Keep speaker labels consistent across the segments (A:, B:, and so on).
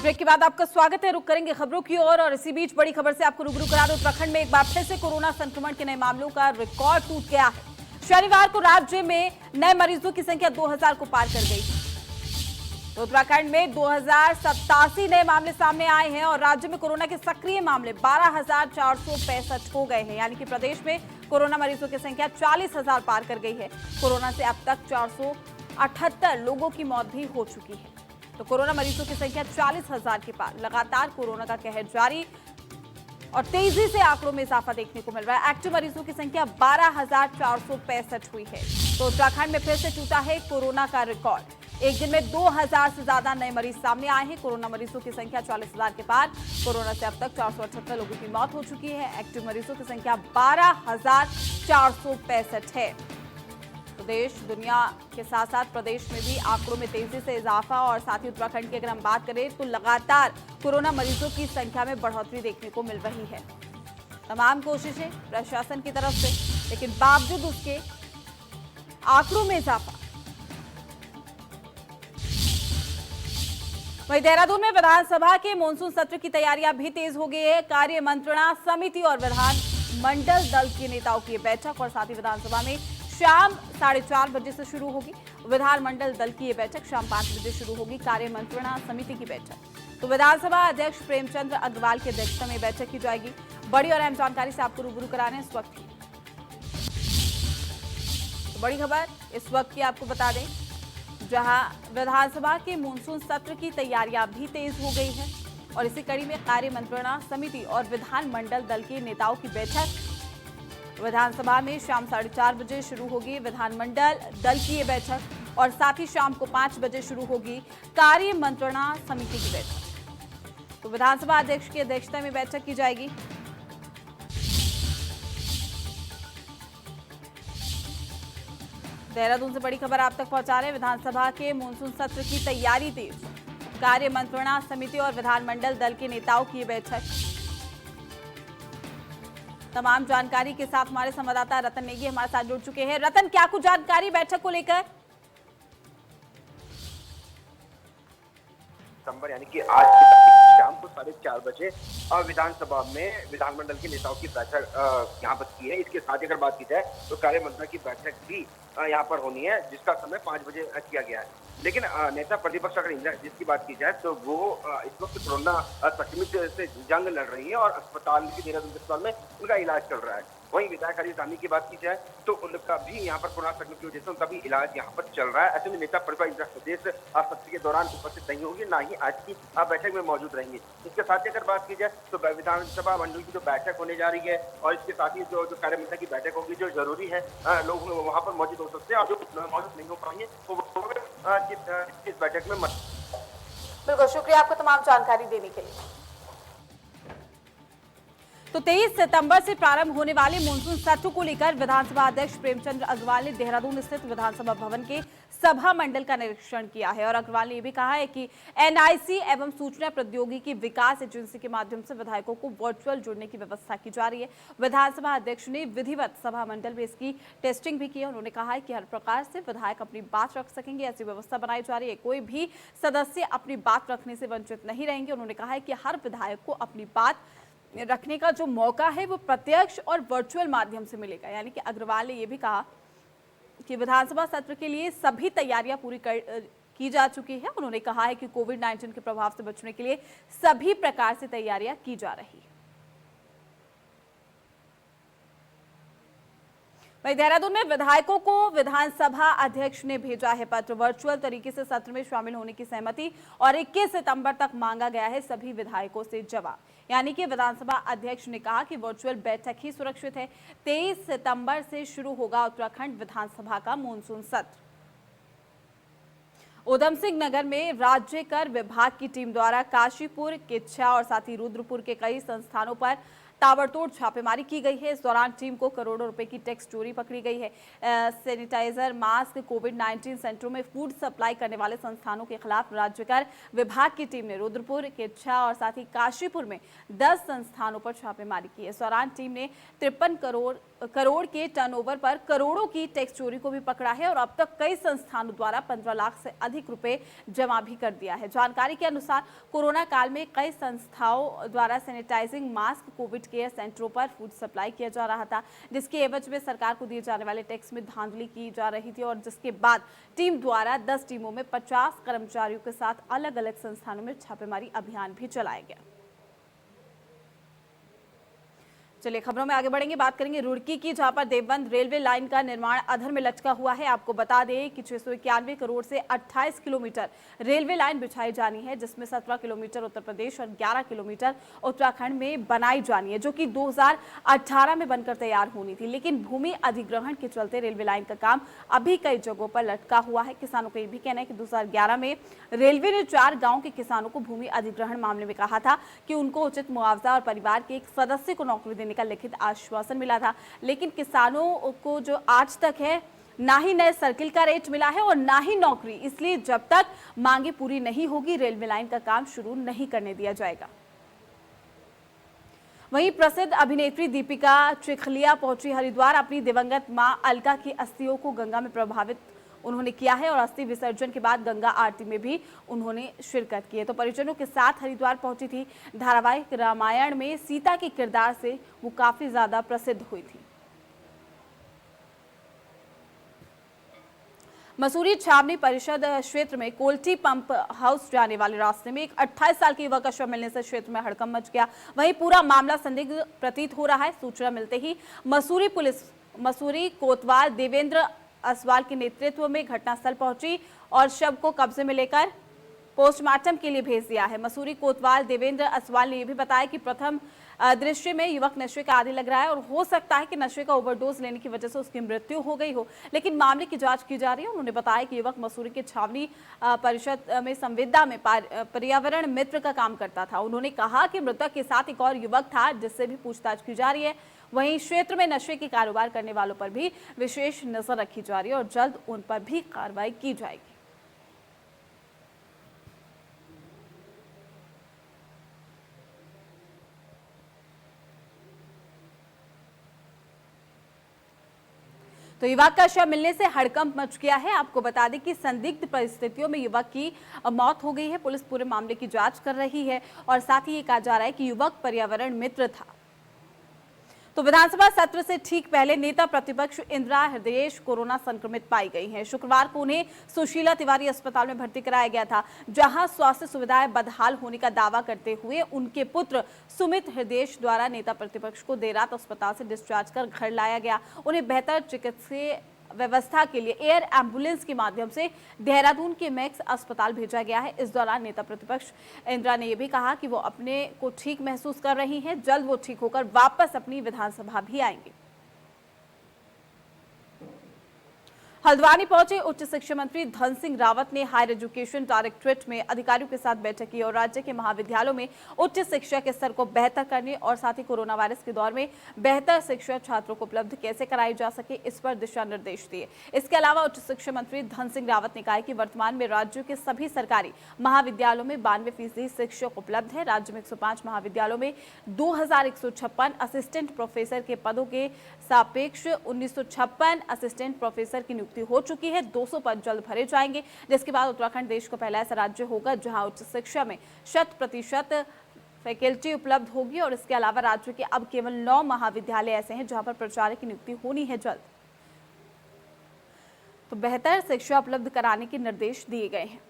A: Break के बाद आपका स्वागत है। रुक करेंगे खबरों की ओर और इसी बीच बड़ी खबर से आपको रूबरू करा दूं। उत्तराखंड में एक बार फिर से कोरोना संक्रमण के नए मामलों का रिकॉर्ड टूट गया है। शनिवार को राज्य में नए मरीजों की संख्या 2000 को पार कर गई। तो उत्तराखंड में 2087 नए मामले सामने आए हैं और राज्य में कोरोना के सक्रिय मामले 12,465 हो गए हैं। यानी कि प्रदेश में कोरोना मरीजों की संख्या 40,000 पार कर गई है। कोरोना से अब तक 478 लोगों की मौत भी हो चुकी है। तो कोरोना मरीजों की संख्या 40,000 के पार। लगातार कोरोना का कहर जारी और तेजी से आंकड़ों में इजाफा देखने को मिल रहा है। एक्टिव मरीजों की संख्या 12,465 हुई है। तो उत्तराखंड में फिर से टूटा है कोरोना का रिकॉर्ड। एक दिन में 2000 से ज्यादा नए मरीज सामने आए हैं। कोरोना मरीजों की संख्या 40,000 के पार। कोरोना से अब तक 478 लोगों की मौत हो चुकी है। एक्टिव मरीजों की संख्या 12,465 है। तो देश दुनिया के साथ साथ प्रदेश में भी आंकड़ों में तेजी से इजाफा और साथ ही उत्तराखंड की अगर हम बात करें तो लगातार कोरोना मरीजों की संख्या में बढ़ोतरी देखने को मिल रही है। तमाम कोशिशें प्रशासन की तरफ से, लेकिन बावजूद उसके आंकड़ों में इजाफा। वहीं देहरादून में विधानसभा के मानसून सत्र की तैयारियां भी तेज हो गई है। कार्य मंत्रणा समिति और विधान मंडल दल के नेताओं की बैठक और साथ ही विधानसभा में शाम 4:30 बजे से शुरू होगी। विधानमंडल दल की ये बैठक शाम 5 बजे शुरू होगी। कार्य मंत्रणा समिति की बैठक तो विधानसभा अध्यक्ष प्रेमचंद अग्रवाल की अध्यक्षता में बैठक की जाएगी। बड़ी और अहम जानकारी से आपको रूबरू करा रहे हैं इस वक्त की। तो बड़ी खबर इस वक्त की आपको बता दें, जहां विधानसभा के मानसून सत्र की तैयारियां भी तेज हो गई है और इसी कड़ी में कार्य मंत्रणा समिति और विधानमंडल दल के नेताओं की बैठक विधानसभा में शाम 4:30 बजे शुरू होगी। विधानमंडल दल की ये बैठक और साथ ही शाम को 5 बजे शुरू होगी कार्य मंत्रणा समिति की बैठक। तो विधानसभा अध्यक्ष की अध्यक्षता में बैठक की जाएगी। देहरादून से बड़ी खबर आप तक पहुंचा रहे हैं। विधानसभा के मानसून सत्र की तैयारी तेज। कार्य मंत्रणा समिति और विधानमंडल दल के नेताओं की बैठक। तमाम जानकारी के साथ हमारे संवाददाता रतन नेगी हमारे साथ जुड़ चुके हैं। रतन, क्या कुछ जानकारी बैठक को लेकर?
B: यानी कि आज शाम को 4:30 बजे विधानसभा में विधानमंडल के नेताओं की बैठक यहाँ पर की है। इसके साथ ही अगर बात की जाए तो कार्यमंत्रणा की बैठक भी यहाँ पर होनी है, जिसका समय 5 बजे किया गया है। लेकिन नेता प्रतिपक्ष अगर इंदिरा जिसकी बात की जाए तो वो इस वक्त कोरोना संक्रमित से जंग लड़ रही है और अस्पताल की देहरादून अस्पताल में उनका इलाज चल रहा है। वहीं विधायक हरीश धामी की बात की जाए तो उनका भी यहाँ पर कोरोना संक्रमण की वजह से उनका भी इलाज यहाँ पर चल रहा है। ऐसे में नेता प्रतिपक्ष प्रदेश सत्र के दौरान उपस्थित नहीं होंगे, ना ही आज की बैठक में मौजूद रहेंगे। इसके साथ ही अगर बात की जाए तो विधानसभा मंडल की जो बैठक होने जा रही है और इसके साथ ही जो कार्यमंत्रणा की बैठक होगी, जो जरूरी है लोग वहाँ पर मौजूद हो सकते हैं और जो मौजूद नहीं हो पाएंगे वो इस बैठक में
A: बिल्कुल, शुक्रिया आपको तमाम जानकारी देने के लिए। तो 23 सितंबर से प्रारंभ होने वाले मानसून सत्र को लेकर विधानसभा अध्यक्ष प्रेमचंद अग्रवाल ने देहरादून स्थित विधानसभा भवन के सभा मंडल का निरीक्षण किया है और अग्रवाल ने यह भी कहा है कि एनआईसी एवं सूचना प्रौद्योगिकी विकास एजेंसी के माध्यम से विधायकों को वर्चुअल जुड़ने की व्यवस्था की जा रही है। विधानसभा अध्यक्ष ने विधिवत सभा मंडल में इसकी टेस्टिंग भी की है। उन्होंने कहा है कि हर प्रकार से विधायक अपनी बात रख सकेंगे, ऐसी व्यवस्था बनाई जा रही है। कोई भी सदस्य अपनी बात रखने से वंचित नहीं रहेंगे। उन्होंने कहा है कि हर विधायक को अपनी बात रखने का जो मौका है वो प्रत्यक्ष और वर्चुअल माध्यम से मिलेगा। यानी कि अग्रवाल ने यह भी कहा कि विधानसभा सत्र के लिए सभी तैयारियां पूरी की जा चुकी है। उन्होंने कहा है कि कोविड-19 के प्रभाव से बचने के लिए सभी प्रकार से तैयारियां की जा रही है। वहीं देहरादून में विधायकों को विधानसभा अध्यक्ष ने भेजा है पत्र। वर्चुअल तरीके से सत्र में शामिल होने की सहमति और 21 सितंबर तक मांगा गया है सभी विधायकों से जवाब। यानी कि विधानसभा अध्यक्ष ने कहा कि वर्चुअल बैठक ही सुरक्षित है। 23 सितंबर से शुरू होगा उत्तराखंड विधानसभा का मानसून सत्र। उधम सिंह नगर में राज्य कर विभाग की टीम द्वारा काशीपुर, किच्छा और साथ ही रुद्रपुर के कई संस्थानों पर ताबड़तोड़ छापेमारी की गई है। इस दौरान टीम को करोड़ों रुपए की टैक्स चोरी पकड़ी गई है। सैनिटाइजर, मास्क, कोविड-19 सेंटरों में फूड सप्लाई करने वाले संस्थानों के खिलाफ राज्य कर विभाग की टीम ने रुद्रपुर, किच्छा और साथ ही काशीपुर में 10 संस्थानों पर छापेमारी की है। इस दौरान टीम ने 53 करोड़ करोड़ के टर्नओवर पर करोड़ों की टैक्स चोरी को भी पकड़ा है और अब तक कई संस्थानों द्वारा 15 लाख से अधिक रुपए जमा भी कर दिया है। जानकारी के अनुसार कोरोना काल में कई संस्थाओं द्वारा सैनिटाइजिंग मास्क, कोविड केयर सेंटरों पर फूड सप्लाई किया जा रहा था, जिसके एवज में सरकार को दिए जाने वाले टैक्स में धांधली की जा रही थी और जिसके बाद टीम द्वारा 10 टीमों में 50 कर्मचारियों के साथ अलग अलग संस्थानों में छापेमारी अभियान भी चलाया गया। चलिए खबरों में आगे बढ़ेंगे, बात करेंगे रुड़की की, जहां पर देवबंद रेलवे लाइन का निर्माण अधर में लटका हुआ है। आपको बता दें कि 691 करोड़ से 28 किलोमीटर रेलवे लाइन बिछाई जानी है, जिसमें 17 किलोमीटर उत्तर प्रदेश और 11 किलोमीटर उत्तराखंड में बनाई जानी है, जो कि 2018 में बनकर तैयार होनी थी। लेकिन भूमि अधिग्रहण के चलते रेलवे लाइन का काम अभी कई जगहों पर लटका हुआ है। किसानों का ये भी कहना है कि 2011 में रेलवे ने 4 गाँव के किसानों को भूमि अधिग्रहण मामले में कहा था कि उनको उचित मुआवजा और परिवार के एक सदस्य को नौकरी देने का लिखित आश्वासन मिला था, लेकिन किसानों को जो आज तक है ना ही नए सर्किल का रेट मिला है और ना ही नौकरी। इसलिए जब तक मांगे पूरी नहीं होगी रेलवे लाइन का काम शुरू नहीं करने दिया जाएगा। वहीं प्रसिद्ध अभिनेत्री दीपिका चिखलिया पहुंची हरिद्वार। अपनी दिवंगत मां अलका की अस्थियों को गंगा में प्रभावित उन्होंने किया है और अस्थि विसर्जन के बाद गंगा आरती में भी उन्होंने शिरकत की है। तो परिजनों के साथ हरिद्वार पहुंची थी। धारावाहिक रामायण में सीता के किरदार से वो काफी ज्यादा प्रसिद्ध हुई थी। मसूरी छावनी परिषद क्षेत्र में कोल्टी पंप हाउस जाने वाले रास्ते में एक 28 साल के युवक का शव मिलने से क्षेत्र में हड़कंप मच गया। वहीं पूरा मामला संदिग्ध प्रतीत हो रहा है। सूचना मिलते ही मसूरी पुलिस मसूरी कोतवाल देवेंद्र असवाल के नेतृत्व में घटनास्थल पहुंची और शव को कब्जे में लेकर पोस्टमार्टम के लिए भेज दिया है। मसूरी कोतवाल देवेंद्र असवाल ने यह भी बताया कि प्रथम दृश्य में युवक नशे का आदी लग रहा है और हो सकता है कि नशे का ओवरडोज लेने की वजह से उसकी मृत्यु हो गई हो, लेकिन मामले की जांच की जा रही है। उन्होंने बताया कि युवक मसूरी के छावनी परिषद में संविदा में पर्यावरण मित्र का काम करता था। उन्होंने कहा कि मृतक के साथ एक और युवक था, जिससे भी पूछताछ की जा रही है। वहीं क्षेत्र में नशे के कारोबार करने वालों पर भी विशेष नजर रखी जा रही है और जल्द उन पर भी कार्रवाई की जाएगी। तो युवक का शव मिलने से हड़कंप मच गया है। आपको बता दें कि संदिग्ध परिस्थितियों में युवक की मौत हो गई है। पुलिस पूरे मामले की जांच कर रही है और साथ ही ये कहा जा रहा है कि युवक पर्यावरण मित्र था। तो विधानसभा सत्र से ठीक पहले नेता प्रतिपक्ष इंदिरा हृदयेश कोरोना संक्रमित पाई गई हैं। शुक्रवार को उन्हें सुशीला तिवारी अस्पताल में भर्ती कराया गया था, जहां स्वास्थ्य सुविधाएं बदहाल होने का दावा करते हुए उनके पुत्र सुमित हृदयेश द्वारा नेता प्रतिपक्ष को देर रात अस्पताल से डिस्चार्ज कर घर लाया गया। उन्हें बेहतर चिकित्सीय व्यवस्था के लिए एयर एम्बुलेंस के माध्यम से देहरादून के मैक्स अस्पताल भेजा गया है। इस दौरान नेता प्रतिपक्ष इंदिरा ने यह भी कहा कि वो अपने को ठीक महसूस कर रही हैं। जल्द वो ठीक होकर वापस अपनी विधानसभा भी आएंगे। हल्द्वानी पहुंचे उच्च शिक्षा मंत्री धन सिंह रावत ने हायर एजुकेशन डायरेक्टरेट में अधिकारियों के साथ बैठक की और राज्य के महाविद्यालयों में उच्च शिक्षा के स्तर को बेहतर करने और साथ ही कोरोना वायरस के दौर में बेहतर शिक्षा छात्रों को उपलब्ध कैसे कराई जा सके, इस पर दिशा निर्देश दिए। इसके अलावा उच्च शिक्षा मंत्री धन सिंह रावत ने कहा कि वर्तमान में राज्य के सभी सरकारी महाविद्यालयों में 92% शिक्षक उपलब्ध है। राज्य में 105 महाविद्यालयों में 2156 असिस्टेंट प्रोफेसर के पदों के सापेक्ष 1956 असिस्टेंट प्रोफेसर की हो चुकी है। 200 पद जल्द भरे जाएंगे, जिसके बाद उत्तराखंड देश का पहला ऐसा राज्य होगा जहां उच्च शिक्षा में 100% फैकल्टी उपलब्ध होगी। और इसके अलावा राज्य के अब केवल 9 महाविद्यालय ऐसे हैं जहां पर प्राचार्य की नियुक्ति होनी है जल्द। तो बेहतर शिक्षा उपलब्ध कराने के निर्देश दिए गए हैं।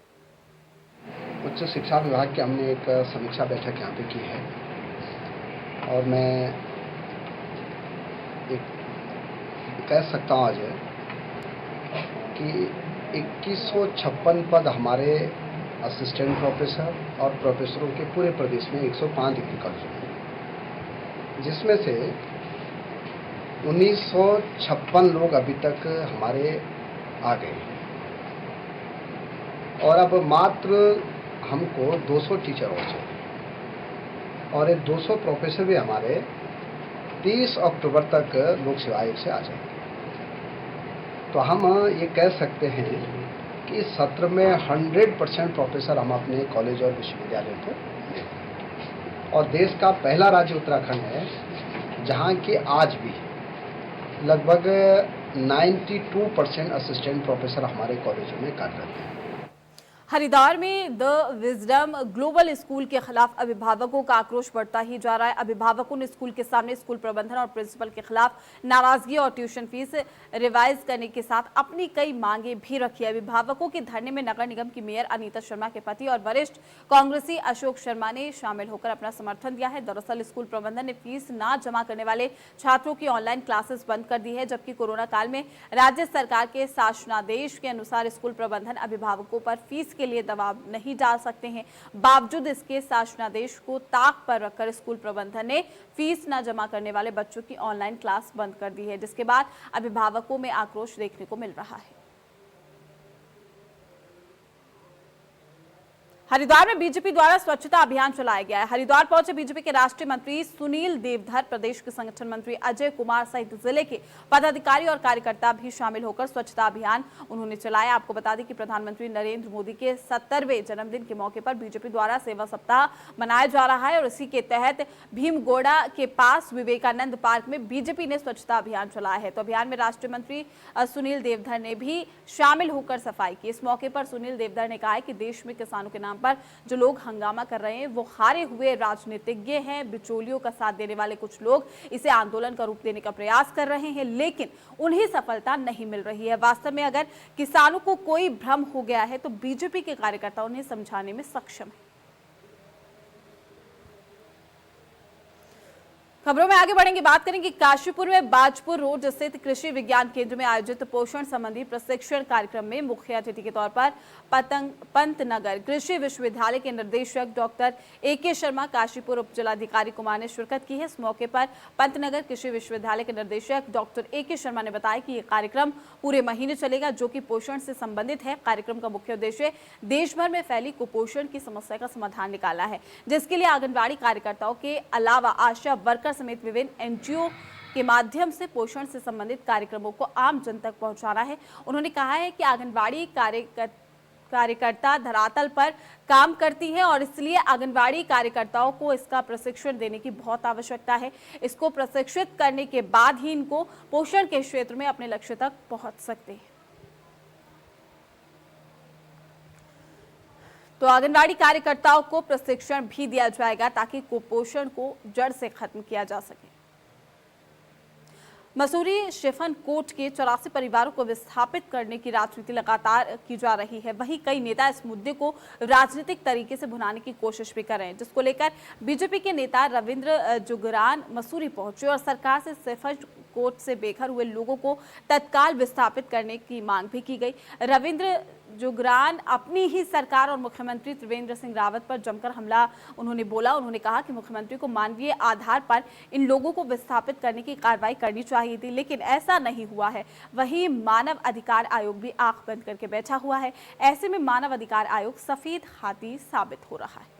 C: उच्च शिक्षा विभाग की हमने एक समीक्षा बैठक यहाँ पे की है और मैं कह सकता हूँ आज कि 2156 पद हमारे असिस्टेंट प्रोफेसर और प्रोफेसरों के पूरे प्रदेश में 105 डिग्री कॉलेज हैं, जिसमें से 1956 लोग अभी तक हमारे आ गए हैं और अब मात्र हमको 200 टीचर और चाहिए और ये 200 प्रोफेसर भी हमारे 30 अक्टूबर तक लोक सेवा आयोग से आ जाएंगे। तो हम ये कह सकते हैं कि इस सत्र में 100% प्रोफेसर हम अपने कॉलेज और विश्वविद्यालय को दें। और देश का पहला राज्य उत्तराखंड है जहाँ की आज भी लगभग 92% असिस्टेंट प्रोफेसर हमारे कॉलेजों में कार्यरत हैं।
A: हरिद्वार में द विजडम ग्लोबल स्कूल के खिलाफ अभिभावकों का आक्रोश बढ़ता ही जा रहा है। अभिभावकों ने स्कूल के सामने स्कूल प्रबंधन और प्रिंसिपल के खिलाफ नाराजगी और ट्यूशन फीस रिवाइज करने के साथ अपनी कई मांगे भी रखी। अभिभावकों के धरने में नगर निगम की मेयर अनीता शर्मा के पति और वरिष्ठ कांग्रेसी अशोक शर्मा ने शामिल होकर अपना समर्थन दिया है। दरअसल स्कूल प्रबंधन ने फीस न जमा करने वाले छात्रों की ऑनलाइन क्लासेस बंद कर दी है, जबकि कोरोना काल में राज्य सरकार के शासनादेश के अनुसार स्कूल प्रबंधन अभिभावकों पर फीस के लिए दबाव नहीं डाल सकते हैं। बावजूद इसके शासनादेश को ताक पर रखकर स्कूल प्रबंधन ने फीस न जमा करने वाले बच्चों की ऑनलाइन क्लास बंद कर दी है, जिसके बाद अभिभावकों में आक्रोश देखने को मिल रहा है। हरिद्वार में बीजेपी द्वारा स्वच्छता अभियान चलाया गया है। हरिद्वार पहुंचे बीजेपी के राष्ट्रीय मंत्री सुनील देवधर, प्रदेश के संगठन मंत्री अजय कुमार सहित जिले के पदाधिकारी और कार्यकर्ता भी शामिल होकर स्वच्छता अभियान उन्होंने चलाया। आपको बता दें कि प्रधानमंत्री नरेंद्र मोदी के 70वें जन्मदिन के मौके पर बीजेपी द्वारा सेवा सप्ताह मनाया जा रहा है और इसी के तहत भीमगोड़ा के पास विवेकानंद पार्क में बीजेपी ने स्वच्छता अभियान चलाया है। तो अभियान में राष्ट्रीय मंत्री सुनील देवधर ने भी शामिल होकर सफाई की। इस मौके पर सुनील देवधर ने कहा है कि देश में किसानों के नाम पर जो लोग हंगामा कर रहे हैं वो हारे हुए राजनीतिज्ञ हैं। बिचौलियों का साथ देने वाले कुछ लोग इसे आंदोलन का रूप देने का प्रयास कर रहे हैं, लेकिन उन्हें सफलता नहीं मिल रही है। वास्तव में अगर किसानों को कोई भ्रम हो गया है तो बीजेपी के कार्यकर्ता उन्हें समझाने में सक्षम है। खबरों में आगे बढ़ेंगे, बात करेंगे काशीपुर में बाजपुर रोड स्थित कृषि विज्ञान केंद्र में आयोजित पोषण संबंधी प्रशिक्षण कार्यक्रम में मुख्य अतिथि के तौर पर पंतनगर कृषि विश्वविद्यालय के निदेशक डॉक्टर ए.के. शर्मा, काशीपुर उप जिलाधिकारी कुमार ने शिरकत की है। इस मौके पर पंतनगर कृषि विश्वविद्यालय के निदेशक डॉक्टर ए.के. शर्मा ने बताया कि यह कार्यक्रम पूरे महीने चलेगा, जो कि पोषण से संबंधित है। कार्यक्रम का मुख्य उद्देश्य देश भर में फैली कुपोषण की समस्या का समाधान निकालना है, जिसके लिए आंगनबाड़ी कार्यकर्ताओं के अलावा आशा वर्कर समेत विभिन्न एनजीओ के माध्यम से पोषण से संबंधित कार्यक्रमों को आम जन तक पहुंचाना है। उन्होंने कहा है कि आंगनबाड़ी कार्यकर्ता धरातल पर काम करती है और इसलिए आंगनबाड़ी कार्यकर्ताओं को इसका प्रशिक्षण देने की बहुत आवश्यकता है। इसको प्रशिक्षित करने के बाद ही इनको पोषण के क्षेत्र में अपने लक्ष्य तक पहुंच सकते हैं। तो आंगनबाड़ी कार्यकर्ताओं को प्रशिक्षण भी दिया जाएगा ताकि कुपोषण को जड़ से खत्म किया जा सके। मसूरी शिफन कोट के 84 परिवारों को विस्थापित करने की राजनीति लगातार की जा रही है। वहीं कई नेता इस मुद्दे को राजनीतिक तरीके से भुनाने की कोशिश भी कर रहे हैं, जिसको लेकर बीजेपी के नेता रविंद्र जुगरान मसूरी पहुंचे और सरकार से शिफन कोट से बेघर हुए लोगों को तत्काल विस्थापित करने की मांग भी की गई। रविंद्र जुगरान अपनी ही सरकार और मुख्यमंत्री त्रिवेंद्र सिंह रावत पर जमकर हमला उन्होंने बोला। उन्होंने कहा कि मुख्यमंत्री को मानवीय आधार पर इन लोगों को विस्थापित करने की कार्रवाई करनी चाहिए थी, लेकिन ऐसा नहीं हुआ है। वहीं मानव अधिकार आयोग भी आंख बंद करके बैठा हुआ है। ऐसे में मानव अधिकार आयोग सफेद हाथी साबित हो रहा है।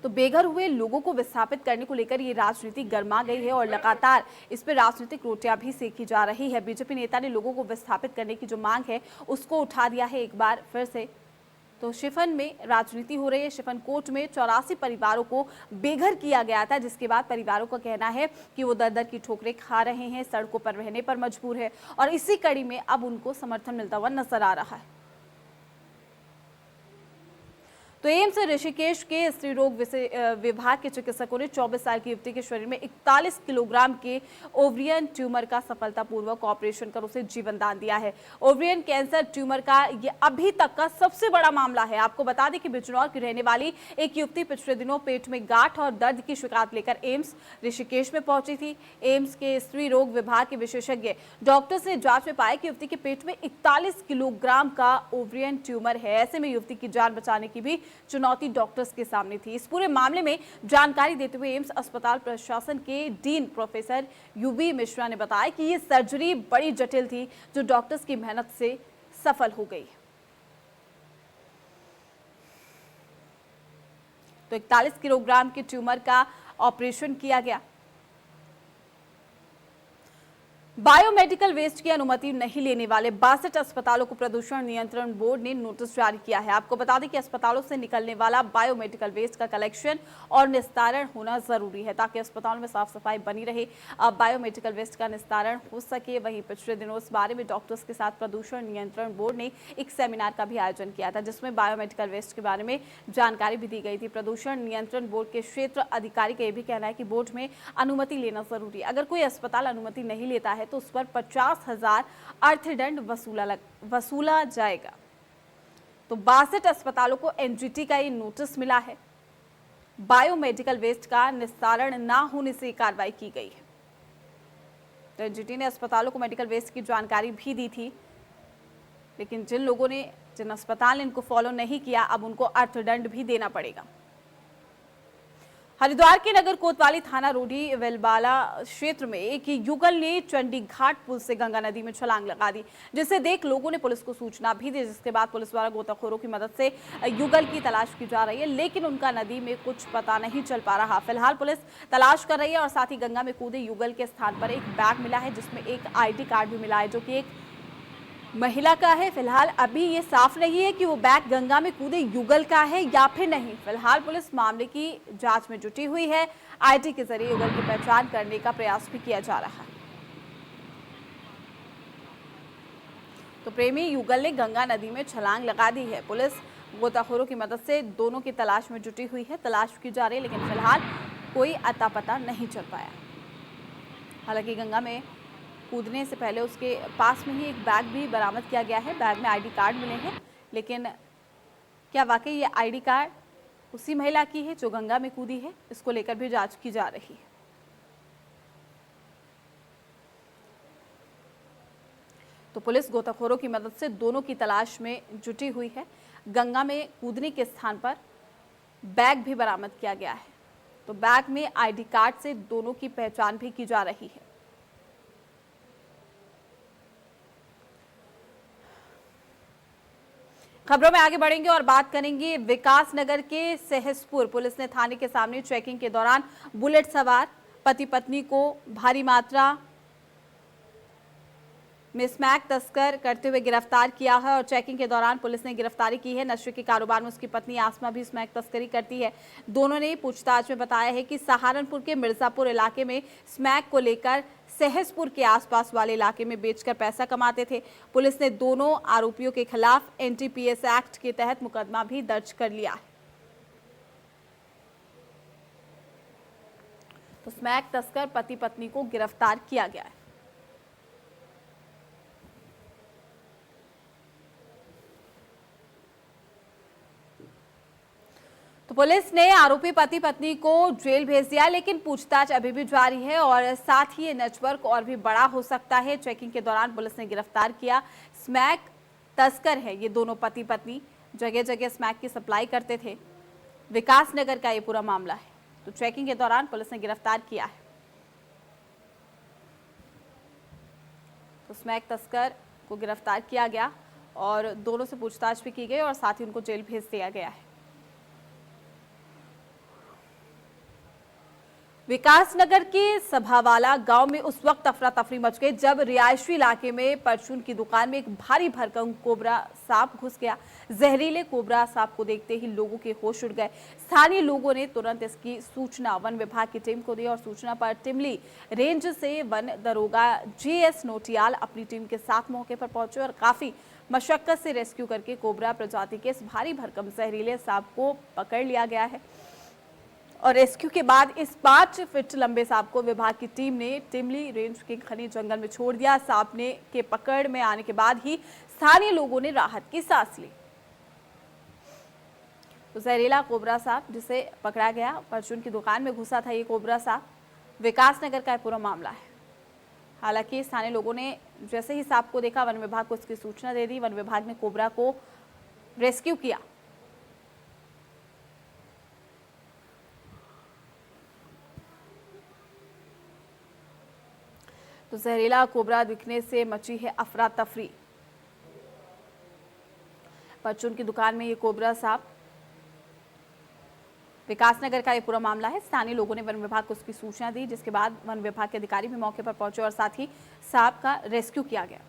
A: तो बेघर हुए लोगों को विस्थापित करने को लेकर ये राजनीति गर्मा गई है और लगातार इस पर राजनीतिक रोटियां भी सेकी जा रही है। बीजेपी नेता ने लोगों को विस्थापित करने की जो मांग है उसको उठा दिया है एक बार फिर से। तो शिफन में राजनीति हो रही है। शिफन कोट में 84 परिवारों को बेघर किया गया था, जिसके बाद परिवारों का कहना है कि वो दर दर की ठोकरें खा रहे हैं, सड़कों पर रहने पर मजबूर है और इसी कड़ी में अब उनको समर्थन मिलता हुआ नजर आ रहा है। तो एम्स ऋषिकेश के स्त्री रोग विभाग के चिकित्सकों ने 24 साल की युवती के शरीर में 41 किलोग्राम के ओवरियन ट्यूमर का सफलतापूर्वक ऑपरेशन कर उसे जीवन दान दिया है। ओवरियन कैंसर ट्यूमर का ये अभी तक का सबसे बड़ा मामला है। आपको बता दें कि बिजनौर की रहने वाली एक युवती पिछले दिनों पेट में गांठ और दर्द की शिकायत लेकर एम्स ऋषिकेश में पहुंची थी। एम्स के स्त्री रोग विभाग के विशेषज्ञ डॉक्टर्स ने जांच में पाया कि युवती के पेट में 41 किलोग्राम का ओवरियन ट्यूमर है। ऐसे में युवती की जान बचाने की भी चुनौती डॉक्टर्स के सामने थी। इस पूरे मामले में जानकारी देते हुए एम्स अस्पताल प्रशासन के डीन प्रोफेसर यूबी मिश्रा ने बताया कि ये सर्जरी बड़ी जटिल थी, जो डॉक्टर्स की मेहनत से सफल हो गई। तो 41 किलोग्राम के ट्यूमर का ऑपरेशन किया गया। बायोमेडिकल वेस्ट की अनुमति नहीं लेने वाले 62 अस्पतालों को प्रदूषण नियंत्रण बोर्ड ने नोटिस जारी किया है। आपको बता दें कि अस्पतालों से निकलने वाला बायोमेडिकल वेस्ट का कलेक्शन और निस्तारण होना जरूरी है ताकि अस्पतालों में साफ सफाई बनी रहे, बायोमेडिकल वेस्ट का निस्तारण हो सके। वहीं पिछले दिनों इस बारे में डॉक्टर्स के साथ प्रदूषण नियंत्रण बोर्ड ने एक सेमिनार का भी आयोजन किया था, जिसमें बायोमेडिकल वेस्ट के बारे में जानकारी भी दी गई थी। प्रदूषण नियंत्रण बोर्ड के क्षेत्र अधिकारी का यह भी कहना है कि बोर्ड में अनुमति लेना जरूरी है। अगर कोई अस्पताल अनुमति नहीं लेता है तो उस पर 50,000 अर्थदंड वसूला जाएगा। तो 62 अस्पतालों को एनजीटी का ये नोटिस मिला है। बायोमेडिकल वेस्ट का निस्तारण ना होने से कार्रवाई की गई है। तो एनजीटी ने अस्पतालों को मेडिकल वेस्ट की जानकारी भी दी थी, लेकिन जिन अस्पताल ने इनको फॉलो नहीं किया, अब उनको अर्थदंड भी देना पड़ेगा। हरिद्वार के नगर कोतवाली थाना रोडी वेलबाला क्षेत्र में एक युगल ने चंडी घाट पुल से गंगा नदी में छलांग लगा दी, जिसे देख लोगों ने पुलिस को सूचना भी दी, जिसके बाद पुलिस द्वारा गोताखोरों की मदद से युगल की तलाश की जा रही है, लेकिन उनका नदी में कुछ पता नहीं चल पा रहा। फिलहाल पुलिस तलाश कर रही है और साथ ही गंगा में कूदे युगल के स्थान पर एक बैग मिला है, जिसमें एक ID कार्ड भी मिला है, जो कि एक महिला का है। फिलहाल अभी ये साफ नहीं है कि वो बैग गंगा में कूदे युगल का है या फिर नहीं। फिलहाल पुलिस मामले की जांच में जुटी हुई है। IT के जरिए युगल की पहचान करने का प्रयास भी किया जा रहा है। तो प्रेमी युगल ने गंगा नदी में छलांग लगा दी है। पुलिस गोताखोरों की मदद से दोनों की तलाश में जुटी हुई है। तलाश की जा रही है, लेकिन फिलहाल कोई अता पता नहीं चल पाया। हालांकि गंगा में कूदने से पहले उसके पास में ही एक बैग भी बरामद किया गया है। बैग में ID कार्ड मिले हैं, लेकिन क्या वाकई ये ID कार्ड उसी महिला की है जो गंगा में कूदी है? इसको लेकर भी जांच की जा रही है। तो पुलिस गोताखोरों की मदद से दोनों की तलाश में जुटी हुई है। गंगा में कूदने के स्थान पर बैग भी बरामद किया गया है। तो बैग में ID कार्ड से दोनों की पहचान भी की जा रही है। खबरों में आगे बढ़ेंगे और बात करेंगे विकास नगर के सहसपुर पुलिस ने थाने के सामने चेकिंग के दौरान बुलेट सवार पति पत्नी को भारी मात्रा में स्मैक तस्कर करते हुए गिरफ्तार किया है और चेकिंग के दौरान पुलिस ने गिरफ्तारी की है। नशे के कारोबार में उसकी पत्नी आसमा भी स्मैक तस्करी करती है। दोनों ने पूछताछ में बताया है कि सहारनपुर के मिर्जापुर इलाके में स्मैक को लेकर सहसपुर के आसपास वाले इलाके में बेचकर पैसा कमाते थे। पुलिस ने दोनों आरोपियों के खिलाफ NTPS एक्ट के तहत मुकदमा भी दर्ज कर लिया है। तो स्मैक तस्कर पति पत्नी को गिरफ्तार किया गया है। तो पुलिस ने आरोपी पति पत्नी को जेल भेज दिया, लेकिन पूछताछ अभी भी जारी है और साथ ही ये नेटवर्क और भी बड़ा हो सकता है। चेकिंग के दौरान पुलिस ने गिरफ्तार किया स्मैक तस्कर है ये दोनों पति पत्नी, जगह जगह स्मैक की सप्लाई करते थे। विकास नगर का ये पूरा मामला है। तो चेकिंग के दौरान पुलिस ने गिरफ्तार किया है। तो स्मैक तस्कर को गिरफ्तार किया गया और दोनों से पूछताछ भी की गई और साथ ही उनको जेल भेज दिया गया है। विकास नगर के सभावाला गांव में उस वक्त अफरा तफरी मच गई जब रिहायशी इलाके में परचून की दुकान में एक भारी भरकम कोबरा सांप घुस गया। जहरीले कोबरा सांप को देखते ही लोगों के होश उड़ गए। स्थानीय लोगों ने तुरंत इसकी सूचना वन विभाग की टीम को दी और सूचना पर टिमली रेंज से वन दरोगा JS नोटियाल अपनी टीम के साथ मौके पर पहुंचे और काफी मशक्कत से रेस्क्यू करके कोबरा प्रजाति के इस भारी भरकम जहरीले सांप को पकड़ लिया गया है। और रेस्क्यू के बाद इस 5 फीट लंबे सांप को विभाग की टीम ने टिमली रेंज के घने जंगल में छोड़ दिया। सांप ने के पकड़ में आने के बाद ही स्थानीय लोगों ने राहत की सांस ली। तो जहरीला कोबरा सांप जिसे पकड़ा गया, परचून की दुकान में घुसा था ये कोबरा सांप। विकास नगर का पूरा मामला है। हालांकि स्थानीय लोगों ने जैसे ही सांप को देखा, वन विभाग को इसकी सूचना दे दी। वन विभाग ने कोबरा को रेस्क्यू किया। तो जहरीला कोबरा दिखने से मची है अफरा तफरी। परचून की दुकान में ये कोबरा सांप विकासनगर का ये पूरा मामला है। स्थानीय लोगों ने वन विभाग को उसकी सूचना दी, जिसके बाद वन विभाग के अधिकारी भी मौके पर पहुंचे और साथ ही सांप का रेस्क्यू किया गया।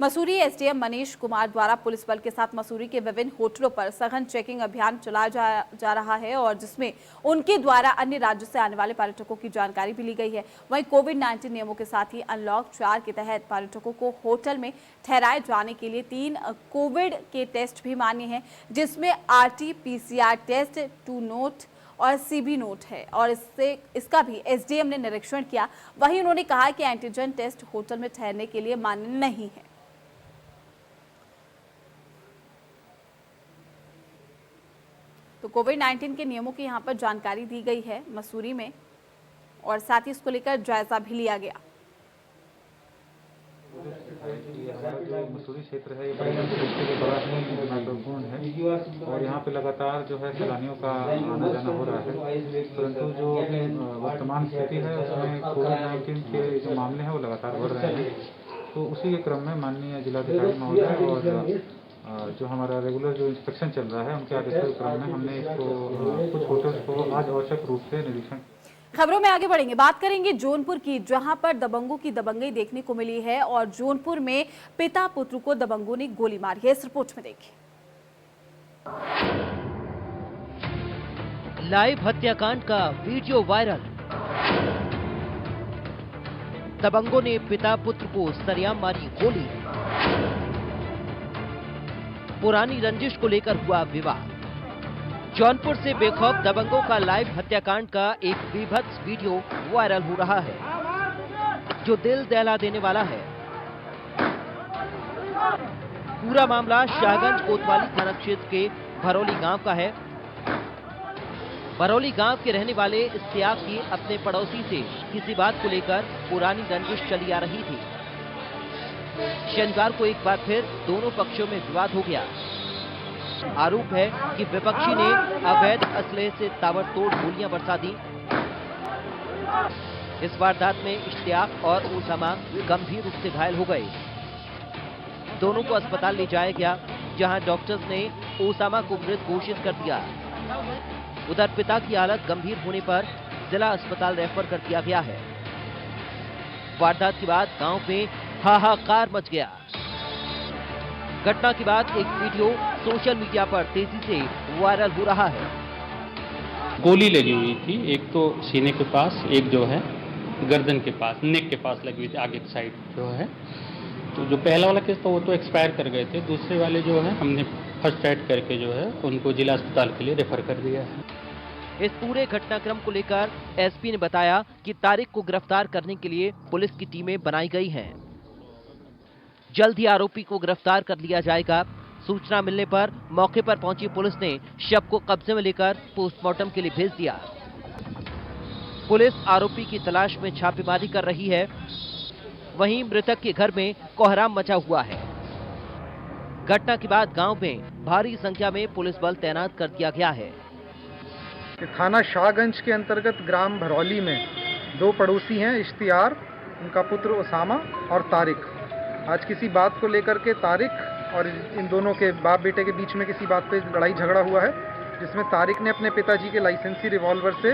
A: मसूरी एसडीएम मनीष कुमार द्वारा पुलिस बल के साथ मसूरी के विभिन्न होटलों पर सघन चेकिंग अभियान चलाया जा रहा है और जिसमें उनके द्वारा अन्य राज्यों से आने वाले पर्यटकों की जानकारी भी ली गई है। वहीं कोविड-19 नियमों के साथ ही अनलॉक 4 के तहत पर्यटकों को होटल में ठहराए जाने के लिए 3 कोविड के टेस्ट भी मान्य हैं, जिसमें RT-PCR टेस्ट, 2 नोट और CB नोट है और इसका भी एसडीएम ने निरीक्षण किया। वहीं उन्होंने कहा कि एंटीजन टेस्ट होटल में ठहरने के लिए मान्य नहीं है। तो कोविड-19 के नियमों की यहां पर जानकारी दी गई है मसूरी में और साथ ही इसको लेकर जायजा भी लिया गया।
D: जो मसूरी क्षेत्र है ये पर्यटन दृष्टि के बड़ा महत्वपूर्ण है और यहाँ पे लगातार जो है सैलानियों का आना जाना हो रहा है, परंतु जो वर्तमान स्थिति है उसमें कोविड-19 के जो मामले हैं वो लगातार बढ़ रहे हैं। तो उसी के क्रम में माननीय जिलाधिकारी महोदय और जो हमारा रेगुलर जो इंस्पेक्शन चल रहा है उनके आदेश के क्रम में हमने इसको कुछ होटल्स को आज आवश्यक रूप से निरीक्षण।
A: खबरों में आगे बढ़ेंगे, बात करेंगे जौनपुर की, जहां पर दबंगों की दबंगई देखने को मिली है और जौनपुर में पिता पुत्र को दबंगों ने गोली मारी है। इस रिपोर्ट में देखिए।
E: लाइव हत्याकांड का वीडियो वायरल। दबंगों ने पिता पुत्र को सरेआम मारी गोली। पुरानी रंजिश को लेकर हुआ विवाद। जौनपुर से बेखौफ दबंगों का लाइव हत्याकांड का एक बीभत्स वीडियो वायरल हो रहा है, जो दिल दहला देने वाला है। पूरा मामला शाहगंज कोतवाली थाना क्षेत्र के भरौली गांव का है। भरौली गांव के रहने वाले इश्तियाक की अपने पड़ोसी से किसी बात को लेकर पुरानी रंजिश चली आ रही थी। शनिवार को एक बार फिर दोनों पक्षों में विवाद हो गया। आरोप है कि विपक्षी ने अवैध असलहे से ताबड़तोड़ गोलियां बरसा दी। इस वारदात में इश्तियाक और उसामा गंभीर रूप से घायल हो गए। दोनों को अस्पताल ले जाया गया, जहां डॉक्टर्स ने उसामा को मृत घोषित कर दिया। उधर पिता की हालत गंभीर होने पर जिला अस्पताल रेफर कर दिया गया है। वारदात के बाद गांव में हाहाकार मच गया। घटना के बाद एक वीडियो सोशल मीडिया पर तेजी से वायरल हो रहा है।
F: गोली लगी हुई थी, एक तो सीने के पास, एक जो है गर्दन के पास, नेक के पास लगी हुई थी, आगे की साइड जो है। तो जो पहला वाला केस था वो तो एक्सपायर कर गए थे, दूसरे वाले जो है हमने फर्स्ट एड करके जो है उनको जिला अस्पताल के लिए रेफर कर दिया है।
E: इस पूरे घटनाक्रम को लेकर एसपी ने बताया कि तारिक को गिरफ्तार करने के लिए पुलिस की टीमें बनाई गई हैं। जल्द ही आरोपी को गिरफ्तार कर लिया जाएगा। सूचना मिलने पर मौके पर पहुंची पुलिस ने शव को कब्जे में लेकर पोस्टमार्टम के लिए भेज दिया। पुलिस आरोपी की तलाश में छापेमारी कर रही है। वहीं मृतक के घर में कोहराम मचा हुआ है। घटना के बाद गांव में भारी संख्या में पुलिस बल तैनात कर दिया गया है।
G: थाना शाहगंज के अंतर्गत ग्राम भरौली में 2 पड़ोसी हैं, इश्तियार, उनका पुत्र उसामा और तारिक। आज किसी बात को लेकर के तारिक और इन दोनों के बाप बेटे के बीच में किसी बात पे लड़ाई झगड़ा हुआ है, जिसमें तारिक ने अपने पिताजी के लाइसेंसी रिवॉल्वर से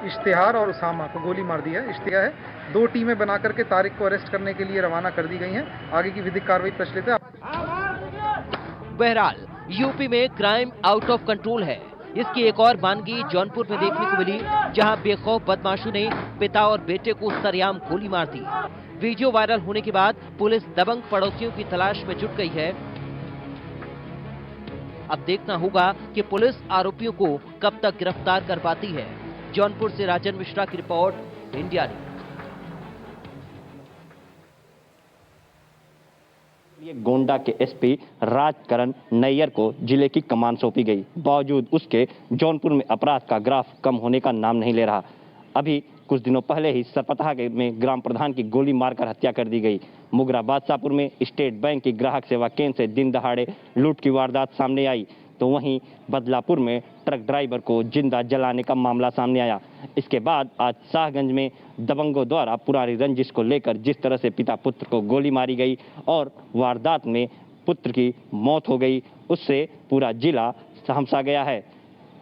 G: इश्तिहार और उसामा को गोली मार दी है। इश्तिहार है। 2 टीमें बना करके तारिक को अरेस्ट करने के लिए रवाना कर दी गई हैं। आगे की विधिक कार्रवाई प्रचलित है।
E: बहरहाल यूपी में क्राइम आउट ऑफ कंट्रोल है। इसकी एक और मानगी जौनपुर में देखने को मिली, जहां बेखौफ बदमाशों ने पिता और बेटे को सरेआम गोली मार दी। वीडियो वायरल होने के बाद पुलिस दबंग पड़ोसियों की तलाश में जुट गई है। अब देखना होगा कि पुलिस आरोपियों को कब तक गिरफ्तार कर पाती है। जौनपुर से राजन मिश्रा की रिपोर्ट, इंडिया न्यूज।
H: गोंडा के एसपी राजकरण नैयर को जिले की कमान सौंपी गई। बावजूद उसके जौनपुर में अपराध का ग्राफ कम होने का नाम नहीं ले रहा। अभी कुछ दिनों पहले ही सरपतहा में ग्राम प्रधान की गोली मारकर हत्या कर दी गई। मुगरा बादशाहपुर में स्टेट बैंक की ग्राहक सेवा केंद्र से दिन दहाड़े लूट की वारदात सामने आई, तो वहीं बदलापुर में ट्रक ड्राइवर को जिंदा जलाने का मामला सामने आया। इसके बाद आज शाहगंज में दबंगों द्वारा पुरानी रंजिश को लेकर जिस तरह से पिता पुत्र को गोली मारी गई और वारदात में पुत्र की मौत हो गई, उससे पूरा जिला सहमसा गया है।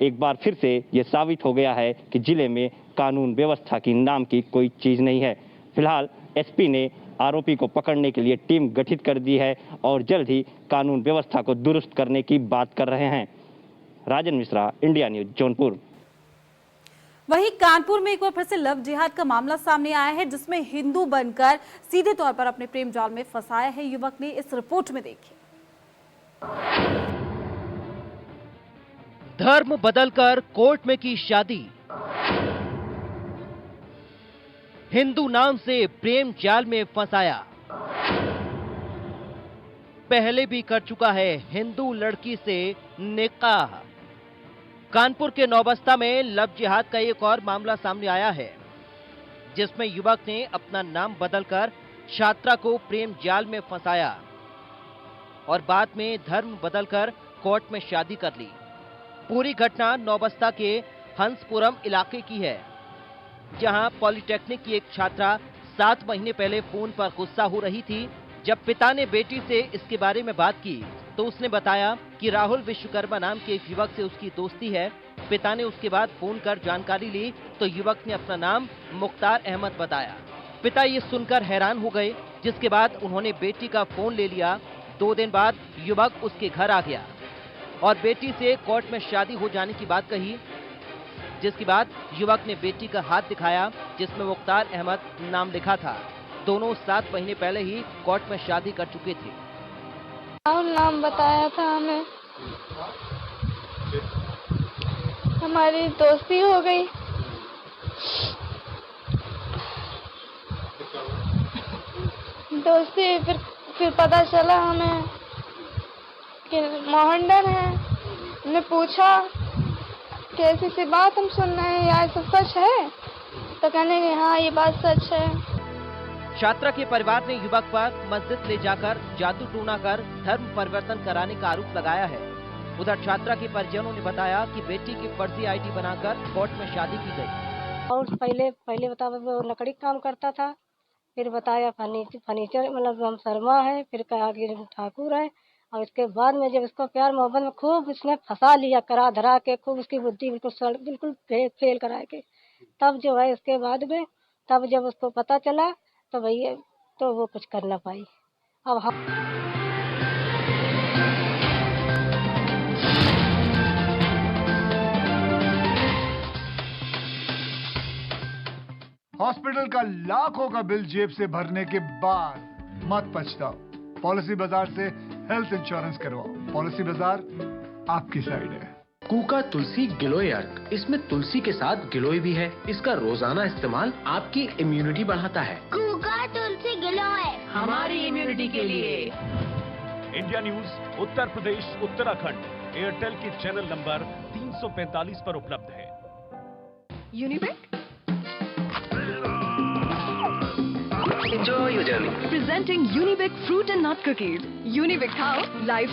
H: एक बार फिर से ये साबित हो गया है कि जिले में कानून व्यवस्था की नाम की कोई चीज नहीं है। फिलहाल एसपी ने आरोपी को पकड़ने के लिए टीम गठित कर दी है और जल्द ही कानून व्यवस्था को दुरुस्त करने की बात कर रहे हैं। Rajan Mishra, India news, Jaunpur.
A: वहीं कानपुर में एक बार फिर से लव जिहाद का मामला सामने आया है, जिसमें हिंदू बनकर सीधे तौर पर अपने प्रेम जाल में फंसाया है युवक ने। इस रिपोर्ट में देखिए।
E: धर्म बदलकर कोर्ट में की शादी, हिंदू नाम से प्रेम जाल में फंसाया। पहले भी कर चुका है हिंदू लड़की से निकाह। कानपुर के नौबस्ता में लव जिहाद का एक और मामला सामने आया है, जिसमें युवक ने अपना नाम बदलकर छात्रा को प्रेम जाल में फंसाया और बाद में धर्म बदलकर कोर्ट में शादी कर ली। पूरी घटना नौबस्ता के हंसपुरम इलाके की है, जहां पॉलिटेक्निक की एक छात्रा 7 महीने पहले फोन पर गुस्सा हो रही थी। जब पिता ने बेटी से इसके बारे में बात की तो उसने बताया कि राहुल विश्वकर्मा नाम के एक युवक से उसकी दोस्ती है। पिता ने उसके बाद फोन कर जानकारी ली तो युवक ने अपना नाम मुख्तार अहमद बताया। पिता ये सुनकर हैरान हो गए, जिसके बाद उन्होंने बेटी का फोन ले लिया। 2 दिन बाद युवक उसके घर आ गया और बेटी से कोर्ट में शादी हो जाने की बात कही, जिसके बाद युवक ने बेटी का हाथ दिखाया जिसमें मुख्तार अहमद नाम लिखा था। दोनों 7 महीने पहले ही कोर्ट में शादी कर चुके थे।
I: राहुल नाम बताया था हमें, हमारी दोस्ती हो गई। दोस्ती फिर पता चला हमें कि मोहनडन है। हमने पूछा कैसी सी बात हम सुन रहे हैं, यार सब सच है? तो कहने कि हाँ ये बात सच है।
E: छात्रा के परिवार ने युवक पर मस्जिद ले जाकर जादू टोना कर धर्म परिवर्तन कराने का आरोप लगाया है। उधर छात्रा के परिजनों ने बताया कि बेटी की फर्जी आईडी बनाकर कोर्ट में शादी की गई।
J: और पहले बताया वो लकड़ी का काम करता था, फिर बताया फर्नीचर मतलब हम शर्मा है, फिर कहा कि ठाकुर है। और इसके बाद में जब इसको प्यार मोहब्बत में खूब इसने फंसा लिया, करा धरा के खूब उसकी बुद्धि बिल्कुल फेल करा के, तब जो है इसके बाद में तब जब उसको पता चला तो भैया तो वो कुछ कर ना पाई। अब हम
K: हॉस्पिटल का लाखों का बिल जेब से भरने के बाद मत पछताओ। पॉलिसी बाजार से हेल्थ इंश्योरेंस करवाओ। पॉलिसी बाजार आपकी साइड है।
L: कूका तुलसी गिलोय अर्क, इसमें तुलसी के साथ गिलोय भी है। इसका रोजाना इस्तेमाल आपकी इम्यूनिटी बढ़ाता है।
I: कूका तुलसी गिलोय
L: हमारी इम्यूनिटी के लिए।
M: India news Uttar Pradesh Uttarakhand Airtel के चैनल नंबर 345 पर उपलब्ध है।
N: Unibic
L: Enjoy your journey.
N: presenting Unibic fruit and nut cookies. Unibic खाओ, life